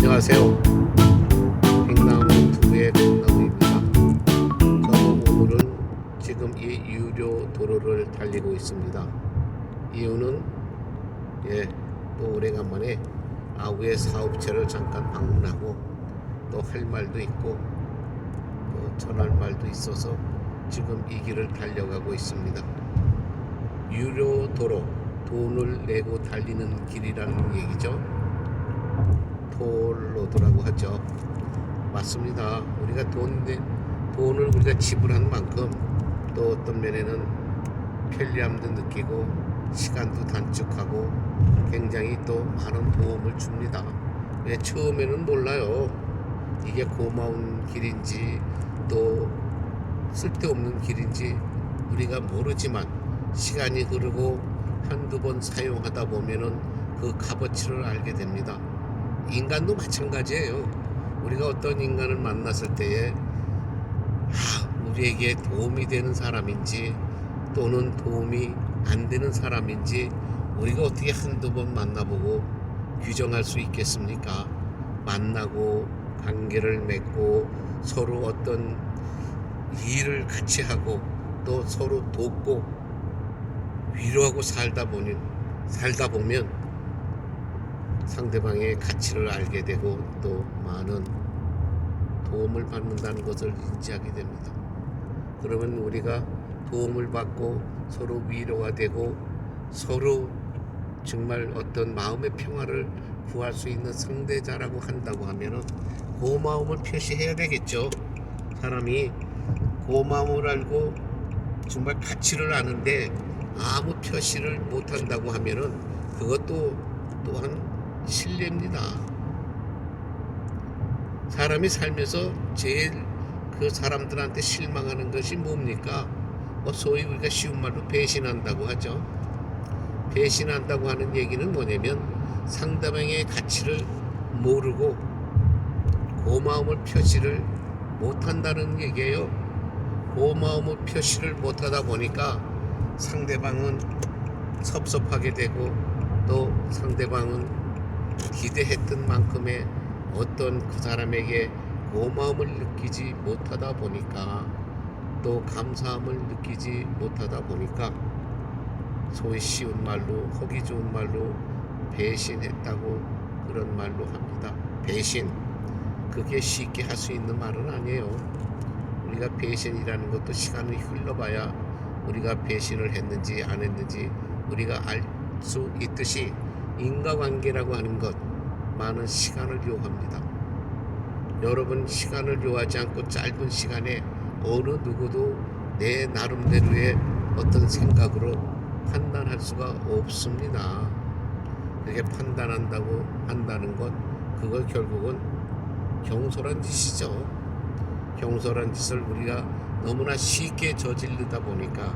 안녕하세요. 팽나무 두부의 팽나무입니다. 저는 오늘은 지금 이 유료 도로를 달리고 있습니다. 이유는 또 오래간만에 아우의 사업체를 잠깐 방문하고 또 할 말도 있고 또 전할 말도 있어서 지금 이 길을 달려가고 있습니다. 유료 도로, 돈을 내고 달리는 길이라는 얘기죠. 톨로드라고 하죠. 맞습니다. 우리가 돈을 우리가 지불한 만큼 또 어떤 면에는 편리함도 느끼고 시간도 단축하고 굉장히 또 많은 도움을 줍니다. 처음에는 몰라요. 이게 고마운 길인지 또 쓸데없는 길인지 우리가 모르지만 시간이 흐르고 한두 번 사용하다 보면은 그 값어치를 알게 됩니다. 인간도 마찬가지예요. 우리가 어떤 인간을 만났을 때에 우리에게 도움이 되는 사람인지 또는 도움이 안 되는 사람인지 우리가 어떻게 한두 번 만나보고 규정할 수 있겠습니까? 만나고 관계를 맺고 서로 어떤 일을 같이 하고 또 서로 돕고 위로하고 살다 보면 상대방의 가치를 알게 되고 또 많은 도움을 받는다는 것을 인지하게 됩니다. 그러면 우리가 도움을 받고 서로 위로가 되고 서로 정말 어떤 마음의 평화를 구할 수 있는 상대자라고 한다고 하면은 고마움을 표시해야 되겠죠. 사람이 고마움을 알고 정말 가치를 아는데 아무 표시를 못한다고 하면은 그것도 또한 신뢰입니다. 사람이 살면서 제일 그 사람들한테 실망하는 것이 뭡니까? 소위 우리가 쉬운 말로 배신한다고 하죠. 배신한다고 하는 얘기는 뭐냐면 상대방의 가치를 모르고 고마움을 표시를 못한다는 얘기예요. 고마움을 표시를 못하다 보니까 상대방은 섭섭하게 되고 또 상대방은 기대했던 만큼의 어떤 그 사람에게 고마움을 느끼지 못하다 보니까 또 감사함을 느끼지 못하다 보니까 소위 쉬운 말로 허기 좋은 말로 배신했다고 그런 말로 합니다. 배신, 그게 쉽게 할 수 있는 말은 아니에요. 우리가 배신이라는 것도 시간이 흘러봐야 우리가 배신을 했는지 안 했는지 우리가 알 수 있듯이 인과관계라고 하는 것 많은 시간을 요합니다. 여러분, 시간을 요하지 않고 짧은 시간에 어느 누구도 내 나름대로의 어떤 생각으로 판단할 수가 없습니다. 그렇게 판단한다고 한다는 것, 그거 결국은 경솔한 짓이죠. 경솔한 짓을 우리가 너무나 쉽게 저지르다 보니까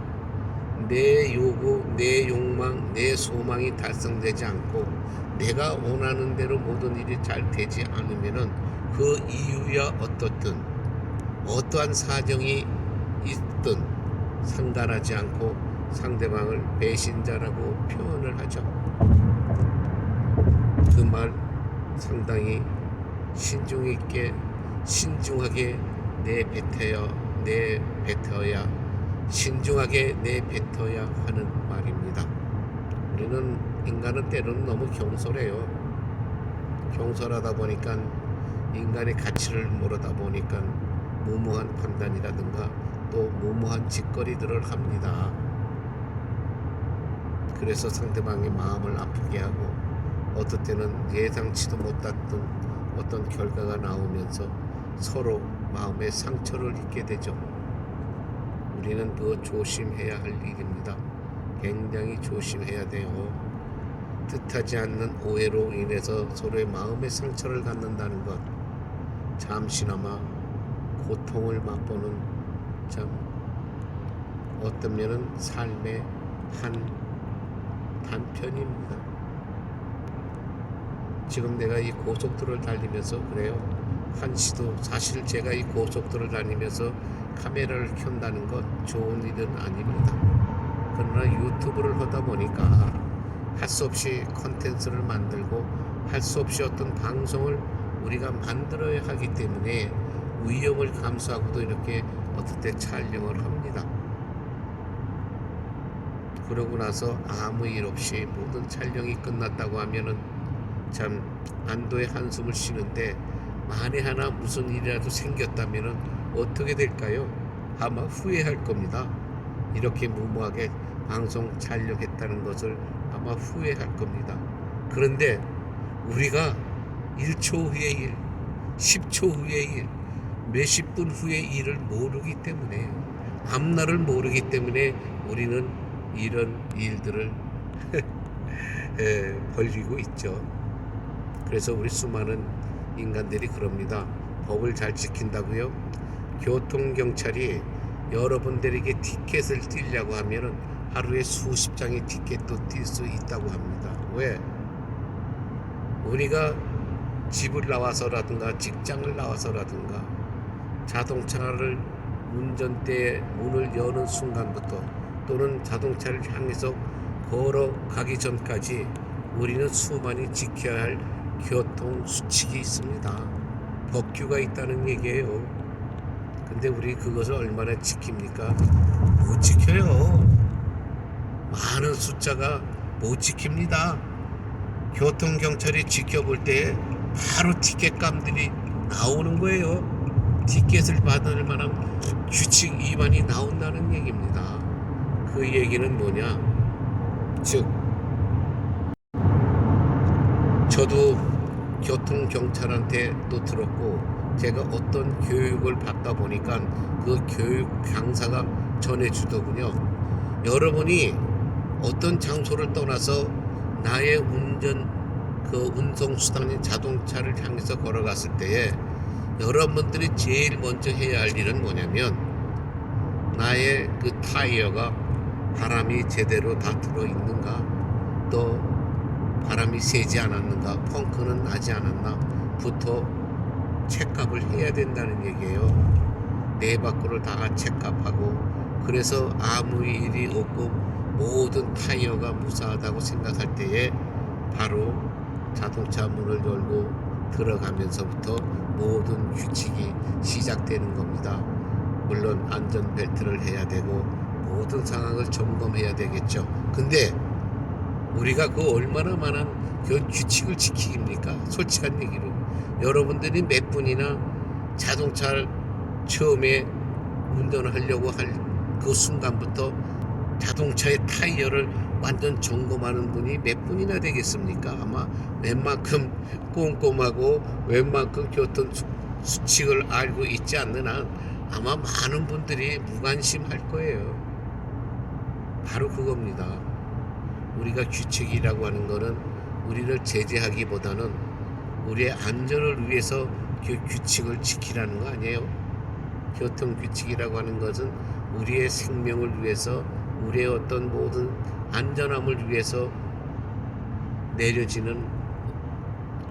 내 요구, 내 욕망, 내 소망이 달성되지 않고 내가 원하는 대로 모든 일이 잘 되지 않으면은 그 이유야 어떻든 어떠한 사정이 있든 상관하지 않고 상대방을 배신자라고 표현을 하죠. 그 말 상당히 신중 있게 신중하게 내뱉어야 신중하게 내뱉어야 하는 말입니다. 우리는 인간은 때로는 너무 경솔해요. 경솔하다 보니까 인간의 가치를 모르다 보니까 무모한 판단이라든가 또 무모한 짓거리들을 합니다. 그래서 상대방의 마음을 아프게 하고 어떨 때는 예상치도 못했던 어떤 결과가 나오면서 서로 마음의 상처를 입게 되죠. 우리는 더 조심해야 할 일입니다. 굉장히 조심해야 돼요. 뜻하지 않는 오해로 인해서 서로의 마음의 상처를 갖는다는 것, 잠시나마 고통을 맛보는 참 어떤 면은 삶의 한 단편입니다. 지금 내가 이 고속도로를 달리면서 그래요. 한시도 사실 제가 이 고속도로를 다니면서 카메라를 켠다는 건 좋은 일은 아닙니다. 그러나 유튜브를 하다 보니까 할 수 없이 컨텐츠를 만들고 할 수 없이 어떤 방송을 우리가 만들어야 하기 때문에 위험을 감수하고도 이렇게 어떨 때 촬영을 합니다. 그러고 나서 아무 일 없이 모든 촬영이 끝났다고 하면은 참 안도의 한숨을 쉬는데, 만에 하나 무슨 일이라도 생겼다면은 어떻게 될까요? 아마 후회할 겁니다. 이렇게 무모하게 방송 촬영했다는 것을 아마 후회할 겁니다. 그런데 우리가 1초 후의 일, 10초 후의 일, 몇십 분 후의 일을 모르기 때문에, 앞날을 모르기 때문에 우리는 이런 일들을 벌이고 있죠. 그래서 우리 수많은 인간들이 그럽니다. 법을 잘 지킨다고요? 교통경찰이 여러분들에게 티켓을 띄려고 하면은 하루에 수십 장의 티켓도 뛸 수 있다고 합니다. 왜? 우리가 집을 나와서라든가 직장을 나와서라든가 자동차를 운전대에 문을 여는 순간부터, 또는 자동차를 향해서 걸어가기 전까지 우리는 수많이 지켜야 할 교통수칙이 있습니다. 법규가 있다는 얘기예요. 근데 우리 그것을 얼마나 지킵니까? 못 지켜요. 많은 숫자가 못 지킵니다. 교통경찰이 지켜볼 때 바로 티켓감들이 나오는 거예요. 티켓을 받을 만한 규칙 위반이 나온다는 얘기입니다. 그 얘기는 뭐냐? 즉, 저도 교통경찰한테 또 들었고, 제가 어떤 교육을 받다 보니까 그 교육 강사가 전해주더군요. 여러분이 어떤 장소를 떠나서 나의 운송수단인 자동차를 향해서 걸어갔을 때에 여러분들이 제일 먼저 해야 할 일은 뭐냐면, 나의 그 타이어가 바람이 제대로 다 들어있는가, 또 바람이 새지 않았는가, 펑크는 나지 않았나 부터 체크업을 해야 된다는 얘기예요. 네 바퀴를 다 체크업하고, 그래서 아무 일이 없고 모든 타이어가 무사하다고 생각할 때에 바로 자동차 문을 열고 들어가면서부터 모든 규칙이 시작되는 겁니다. 물론 안전벨트를 해야 되고 모든 상황을 점검해야 되겠죠. 근데 우리가 그 얼마나 많은 그 규칙을 지키깁니까? 솔직한 얘기로 여러분들이 몇 분이나 자동차를 처음에 운전을 하려고 할 그 순간부터 자동차의 타이어를 완전 점검하는 분이 몇 분이나 되겠습니까? 아마 웬만큼 꼼꼼하고 웬만큼 교통 수칙을 알고 있지 않는 한 아마 많은 분들이 무관심할 거예요. 바로 그겁니다. 우리가 규칙이라고 하는 거는 우리를 제재하기보다는 우리의 안전을 위해서 그 규칙을 지키라는 거 아니에요? 교통 규칙이라고 하는 것은 우리의 생명을 위해서, 우리의 어떤 모든 안전함을 위해서 내려지는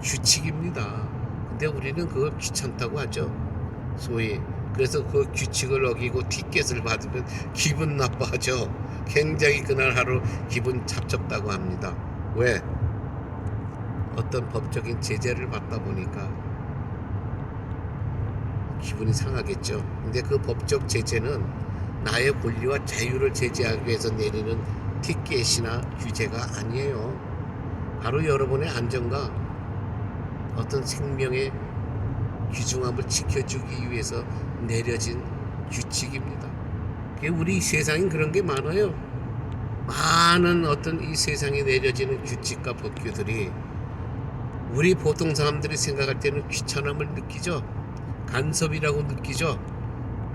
규칙입니다. 근데 우리는 그걸 귀찮다고 하죠. 소위. 그래서 그 규칙을 어기고 티켓을 받으면 기분 나빠하죠. 굉장히 그날 하루 기분 잡잡다고 합니다. 왜? 어떤 법적인 제재를 받다 보니까 기분이 상하겠죠. 근데 그 법적 제재는 나의 권리와 자유를 제재하기 위해서 내리는 티켓이나 규제가 아니에요. 바로 여러분의 안전과 어떤 생명의 귀중함을 지켜주기 위해서 내려진 규칙입니다. 우리 세상엔 그런 게 많아요. 많은 어떤 이 세상에 내려지는 규칙과 법규들이 우리 보통 사람들이 생각할 때는 귀찮음을 느끼죠. 간섭이라고 느끼죠.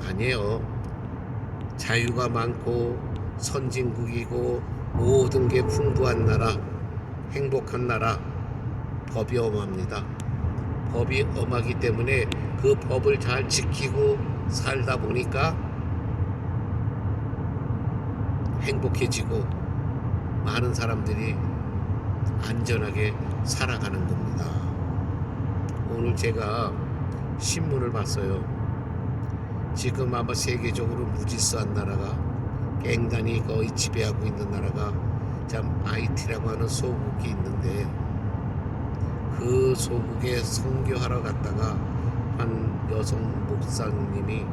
아니에요. 자유가 많고 선진국이고 모든 게 풍부한 나라, 행복한 나라, 법이 엄합니다. 법이 엄하기 때문에 그 법을 잘 지키고 살다 보니까 행복해지고 많은 사람들이 안전하게 살아가는 겁니다. 오늘 제가 신문을 봤어요. 지금 아마 세계적으로 무질서한 나라가, 갱단이 거의 지배하고 있는 나라가 참 IT라고 하는 소국이 있는데, 그 소국에 선교하러 갔다가 한 여성 목사님이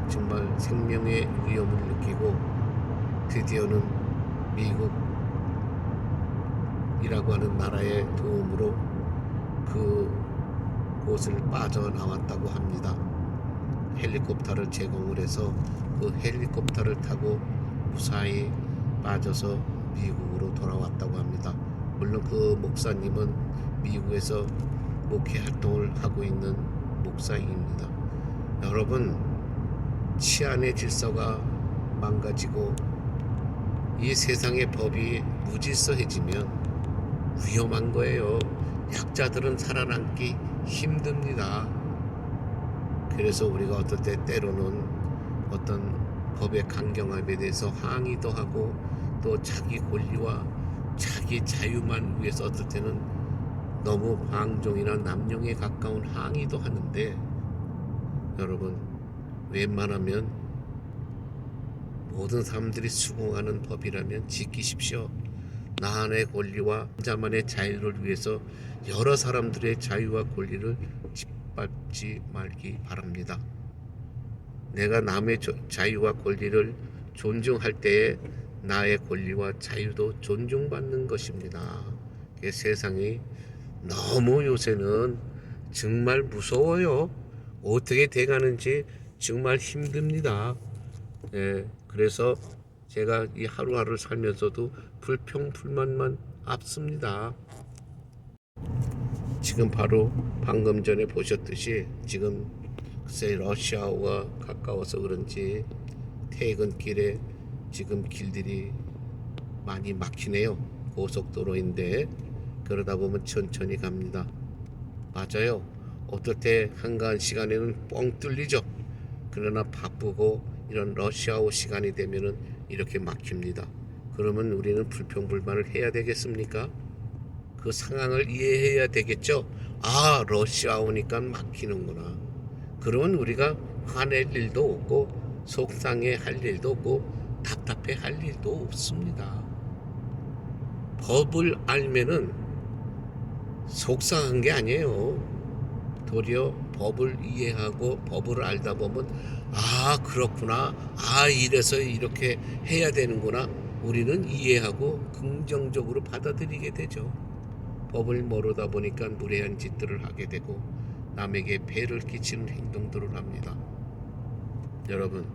정말 생명의 위험을 느끼고 드디어는 미국이라고 하는 나라의 도움으로 그곳을 빠져나왔다고 합니다. 헬리콥터를 제공을 해서 그 헬리콥터를 타고 무사히 빠져서 미국으로 돌아왔다고 합니다. 물론 그 목사님은 미국에서 목회 활동을 하고 있는 목사입니다. 여러분, 치안의 질서가 망가지고 이 세상의 법이 무질서해지면 위험한 거예요. 약자들은 살아남기 힘듭니다. 그래서 우리가 어떨 때 때로는 어떤 법의 강경함에 대해서 항의도 하고 또 자기 권리와 자기 자유만 위해서 어떨 때는 너무 방종이나 남용에 가까운 항의도 하는데, 여러분, 웬만하면 모든 사람들이 수긍하는 법이라면 지키십시오. 나만의 권리와 자만의 자유를 위해서 여러 사람들의 자유와 권리를 짓밟지 말기 바랍니다. 내가 남의 자유와 권리를 존중할 때에 나의 권리와 자유도 존중받는 것입니다. 세상이 너무 요새는 정말 무서워요. 어떻게 돼가는지 정말 힘듭니다. 그래서 제가 이 하루하루 살면서도 불평불만만 앞섭니다. 지금 바로 방금 전에 보셨듯이 지금 글쎄 러시아호가 가까워서 그런지 퇴근길에 지금 길들이 많이 막히네요. 고속도로인데 그러다 보면 천천히 갑니다. 맞아요. 어떨 때 한가한 시간에는 뻥 뚫리죠. 그러나 바쁘고 이런 러시아호 시간이 되면은 이렇게 막힙니다. 그러면 우리는 불평불만을 해야 되겠습니까? 그 상황을 이해해야 되겠죠. 아, 러시아호니까 막히는구나. 그러면 우리가 화낼 일도 없고 속상해 할 일도 없고 답답해 할 일도 없습니다. 법을 알면은 속상한 게 아니에요. 도리어 법을 이해하고 법을 알다 보면 아, 그렇구나, 아, 이래서 이렇게 해야 되는구나, 우리는 이해하고 긍정적으로 받아들이게 되죠. 법을 모르다 보니까 무례한 짓들을 하게 되고 남에게 배를 끼치는 행동들을 합니다. 여러분,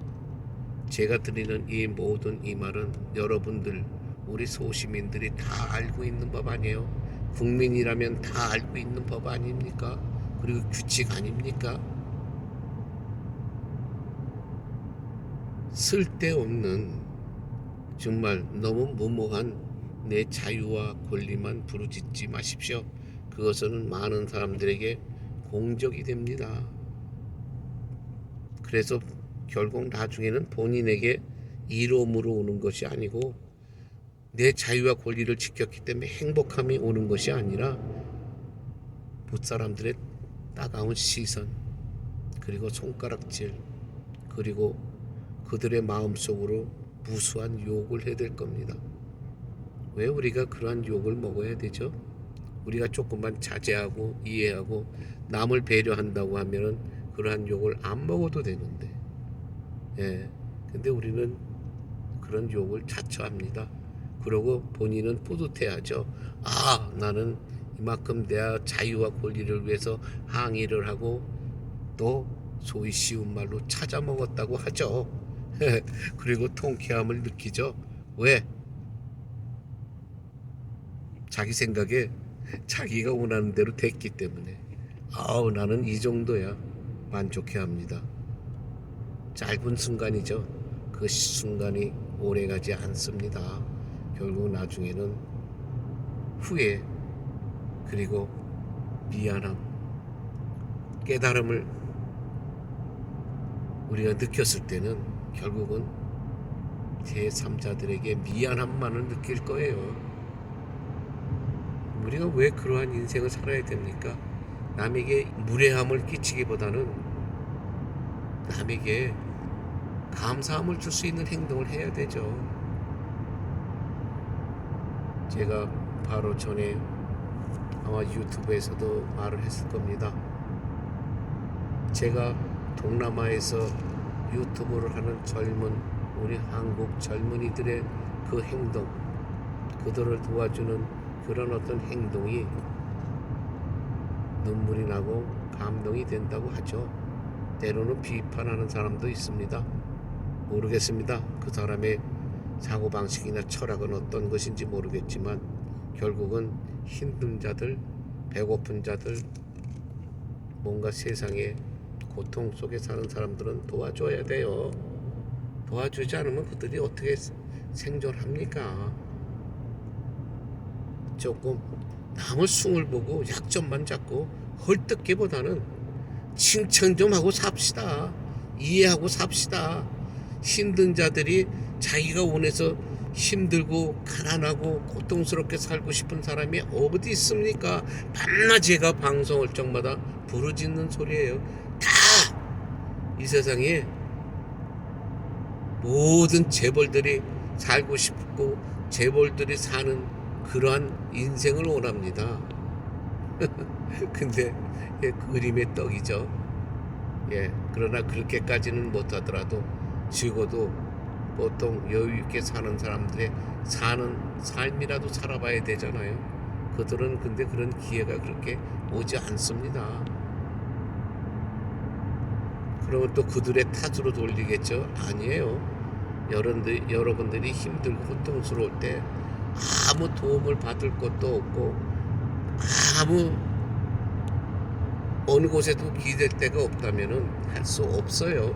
제가 드리는 이 모든 이 말은 여러분들, 우리 소시민들이 다 알고 있는 법 아니에요? 국민이라면 다 알고 있는 법 아닙니까? 그리고 규칙 아닙니까? 쓸데없는, 정말 너무 무모한 내 자유와 권리만 부르짖지 마십시오. 그것은 많은 사람들에게 공적이 됩니다. 그래서 결국 나중에는 본인에게 이로움으로 오는 것이 아니고 내 자유와 권리를 지켰기 때문에 행복함이 오는 것이 아니라 무사람들의 따가운 시선, 그리고 손가락질, 그리고 그들의 마음속으로 무수한 욕을 해야 될 겁니다. 왜 우리가 그러한 욕을 먹어야 되죠? 우리가 조금만 자제하고 이해하고 남을 배려한다고 하면은 그러한 욕을 안 먹어도 되는데, 근데 우리는 그런 욕을 자처합니다. 그러고 본인은 뿌듯해하죠. 아, 나는 이만큼 내 자유와 권리를 위해서 항의를 하고 또 소위 쉬운 말로 찾아 먹었다고 하죠. 그리고 통쾌함을 느끼죠. 왜? 자기 생각에 자기가 원하는 대로 됐기 때문에. 아우, 나는 이 정도야 만족해합니다. 짧은 순간이죠. 그 순간이 오래가지 않습니다. 결국 나중에는 후회, 그리고 미안함, 깨달음을 우리가 느꼈을 때는 결국은 제3자들에게 미안함만을 느낄 거예요. 우리가 왜 그러한 인생을 살아야 됩니까? 남에게 무례함을 끼치기보다는 남에게 감사함을 줄 수 있는 행동을 해야 되죠. 제가 바로 전에 아마 유튜브에서도 말을 했을 겁니다. 제가 동남아에서 유튜브를 하는 젊은 우리 한국 젊은이들의 그 행동, 그들을 도와주는 그런 어떤 행동이 눈물이 나고 감동이 된다고 하죠. 때로는 비판하는 사람도 있습니다. 모르겠습니다. 그 사람의 사고방식이나 철학은 어떤 것인지 모르겠지만 결국은 힘든 자들, 배고픈 자들, 뭔가 세상에 고통 속에 사는 사람들은 도와줘야 돼요. 도와주지 않으면 그들이 어떻게 생존합니까? 조금 남의 숭을 보고 약점만 잡고 헐뜯기보다는 칭찬 좀 하고 삽시다. 이해하고 삽시다. 힘든 자들이 자기가 원해서 힘들고 가난하고 고통스럽게 살고 싶은 사람이 어디 있습니까? 밤낮 제가 방송할 적마다 부르짖는 소리예요. 다 이 세상에 모든 재벌들이 살고 싶고 재벌들이 사는 그러한 인생을 원합니다. 근데 그림의 떡이죠. 그러나 그렇게까지는 못하더라도 적어도 보통 여유있게 사는 사람들의 사는 삶이라도 살아봐야 되잖아요. 그들은 근데 그런 기회가 그렇게 오지 않습니다. 그러면 또 그들의 탓으로 돌리겠죠? 아니에요. 여러분들이 힘들고 고통스러울 때 아무 도움을 받을 것도 없고 아무 어느 곳에도 기댈 데가 없다면은 할 수 없어요.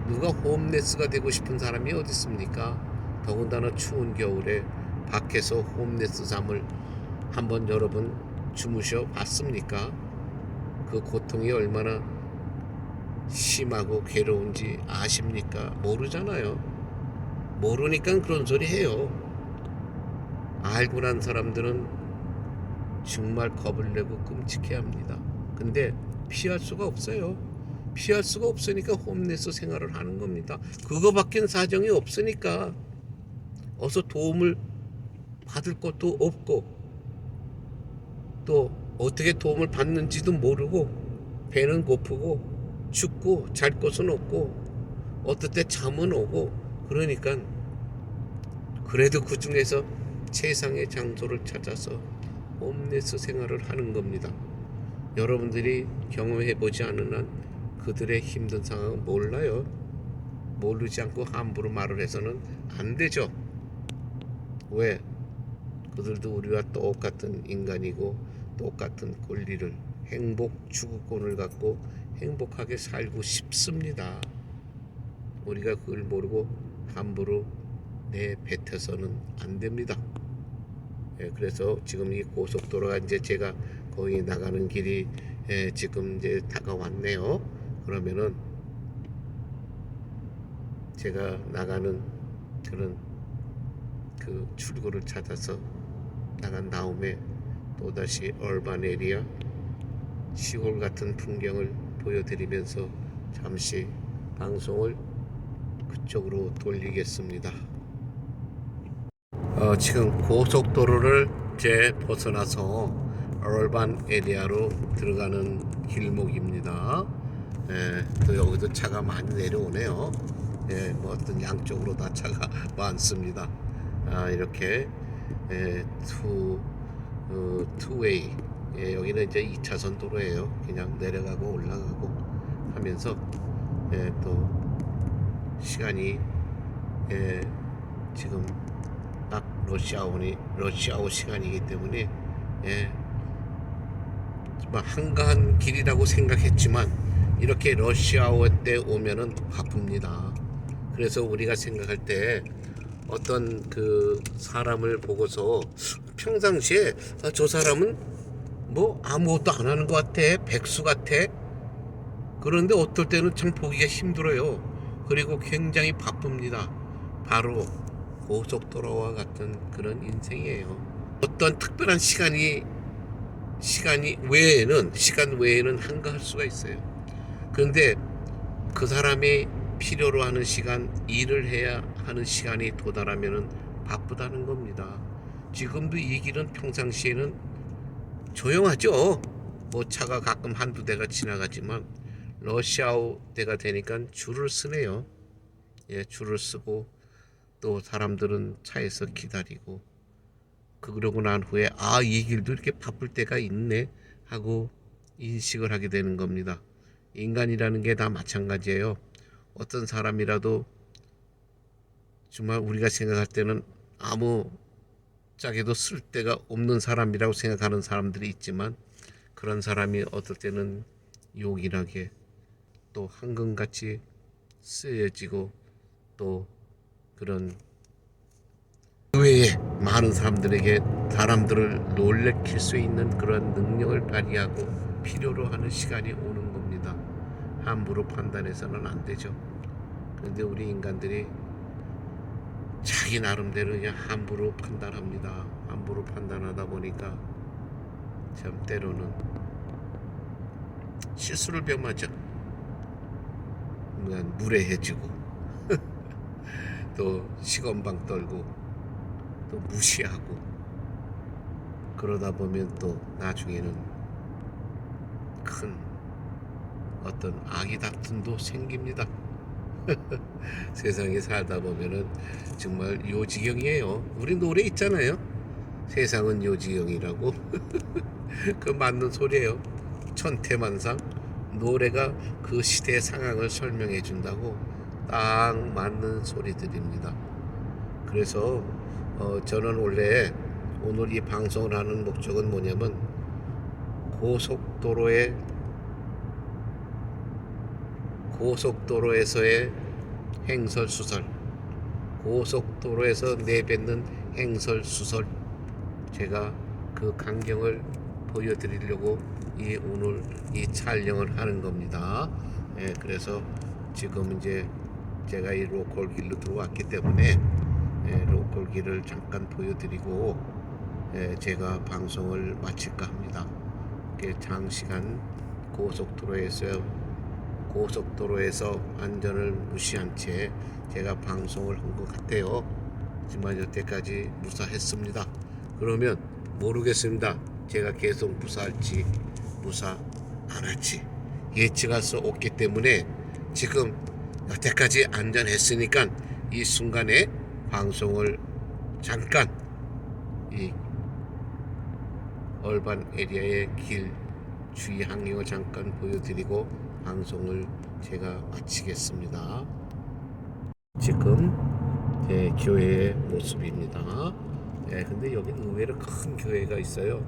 누가 홈레스가 되고 싶은 사람이 어디 있습니까? 더군다나 추운 겨울에 밖에서 홈레스 잠을 한번 여러분 주무셔 봤습니까? 그 고통이 얼마나 심하고 괴로운지 아십니까? 모르잖아요. 모르니까 그런 소리 해요. 알고 난 사람들은 정말 겁을 내고 끔찍해합니다. 근데 피할 수가 없어요. 피할 수가 없으니까 홈레스 생활을 하는 겁니다. 그거밖엔 사정이 없으니까 어서 도움을 받을 것도 없고 또 어떻게 도움을 받는지도 모르고 배는 고프고 춥고 잘 곳은 없고 어떨 때 잠은 오고 그러니까 그래도 그 중에서 최상의 장소를 찾아서 홈레스 생활을 하는 겁니다. 여러분들이 경험해보지 않은 한 그들의 힘든 상황은 몰라요. 모르지 않고 함부로 말을 해서는 안 되죠. 왜? 그들도 우리와 똑같은 인간이고 똑같은 권리를 행복 추구권을 갖고 행복하게 살고 싶습니다. 우리가 그걸 모르고 함부로 내뱉어서는 안 됩니다. 그래서 지금 이 고속도로가 이제 제가 거기 나가는 길이 지금 이제 다가왔네요. 그러면은 제가 나가는 그런 그 출구를 찾아서 나간 다음에 또다시 얼반 에리아 시골 같은 풍경을 보여드리면서 잠시 방송을 그쪽으로 돌리겠습니다. 지금 고속도로를 벗어나서 얼반 에리아로 들어가는 길목입니다. 또 여기도 차가 많이 내려오네요. 뭐 어떤 양쪽으로 다 차가 많습니다. 이렇게 투웨이 여기는 이제 2차선 도로예요. 그냥 내려가고 올라가고 하면서 또 시간이 지금 딱 러시아워 시간이기 때문에 한가한 길이라고 생각했지만 이렇게 러시아워 때 오면은 바쁩니다. 그래서 우리가 생각할 때 어떤 그 사람을 보고서 평상시에 저 사람은 뭐 아무것도 안 하는 것 같아, 백수 같아. 그런데 어떨 때는 참 보기가 힘들어요. 그리고 굉장히 바쁩니다. 바로 고속도로와 같은 그런 인생이에요. 어떤 특별한 시간 외에는 한가할 수가 있어요. 그런데 그 사람이 필요로 하는 시간, 일을 해야 하는 시간이 도달하면은 바쁘다는 겁니다. 지금도 이 길은 평상시에는 조용하죠. 뭐 차가 가끔 한두 대가 지나가지만 러시아워 때가 되니까 줄을 쓰네요. 예, 줄을 쓰고 또 사람들은 차에서 기다리고 그러고 난 후에 이 길도 이렇게 바쁠 때가 있네 하고 인식을 하게 되는 겁니다. 인간이라는 게 다 마찬가지예요. 어떤 사람이라도 정말 우리가 생각할 때는 아무 짝에도 쓸데가 없는 사람이라고 생각하는 사람들이 있지만 그런 사람이 어떨 때는 요긴하게 또 황금같이 쓰여지고 또 그런 의외에 많은 사람들을 놀래킬 수 있는 그런 능력을 발휘하고 필요로 하는 시간이 오는 겁니다. 함부로 판단해서는 안 되죠. 그런데 우리 인간들이 자기 나름대로 그냥 함부로 판단합니다. 함부로 판단하다 보니까 참 때로는 실수를 범하죠. 그냥 무례해지고 또 시건방 떨고 또 무시하고 그러다 보면 또 나중에는 큰 어떤 악의 다툼도 생깁니다. 세상에 살다 보면은 정말 요지경이에요. 우리 노래 있잖아요. 세상은 요지경이라고. 그 맞는 소리예요. 천태만상 노래가 그 시대의 상황을 설명해 준다고 딱 맞는 소리들입니다. 그래서 저는 원래 오늘 이 방송을 하는 목적은 뭐냐면 고속도로에서의 행설수설, 고속도로에서 내뱉는 행설수설, 제가 그 광경을 보여드리려고 오늘 이 촬영을 하는 겁니다. 예, 그래서 지금 이제 제가 이 로컬 길로 들어왔기 때문에 로컬 길을 잠깐 보여드리고 제가 방송을 마칠까 합니다. 장시간 고속도로에서 안전을 무시한 채 제가 방송을 한 것 같아요. 하지만 여태까지 무사했습니다. 그러면 모르겠습니다. 제가 계속 무사할지 무사 안 할지 예측할 수 없기 때문에 지금 여태까지 안전했으니까 이 순간에 방송을 잠깐 이 얼반 에리아의 길 주의 항목을 잠깐 보여드리고 방송을 제가 마치겠습니다. 지금 제 교회의 모습입니다. 근데 여기 의외로 큰 교회가 있어요.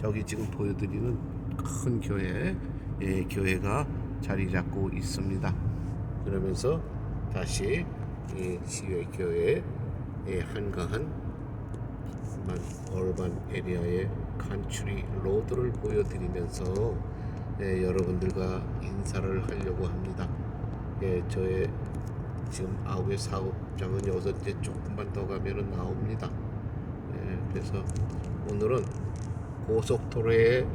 저기 지금 보여드리는 큰 교회가 자리 잡고 있습니다. 그러면서 다시 이 시외 교회의 한가한 얼반 에리아의 칸츄리 로드를 보여드리면서 여러분들과 인사를 하려고 합니다. 저의 지금 아우의 사업장은 여기서 이제 조금만 더 가면은 나옵니다. 그래서 오늘은 고속도로에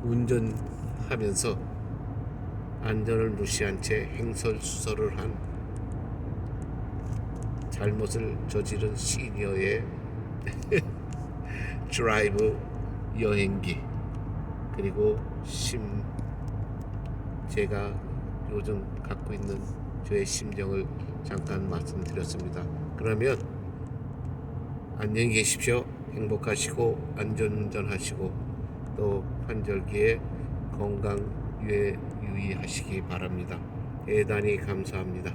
운전하면서 안전을 무시한 채 행설수설을 한 잘못을 저지른 시니어의 드라이브 여행기 그리고 제가 요즘 갖고 있는 저의 심정을 잠깐 말씀드렸습니다. 그러면 안녕히 계십시오. 행복하시고 안전운전하시고 또 환절기에 건강 유의하시기 바랍니다. 대단히 감사합니다.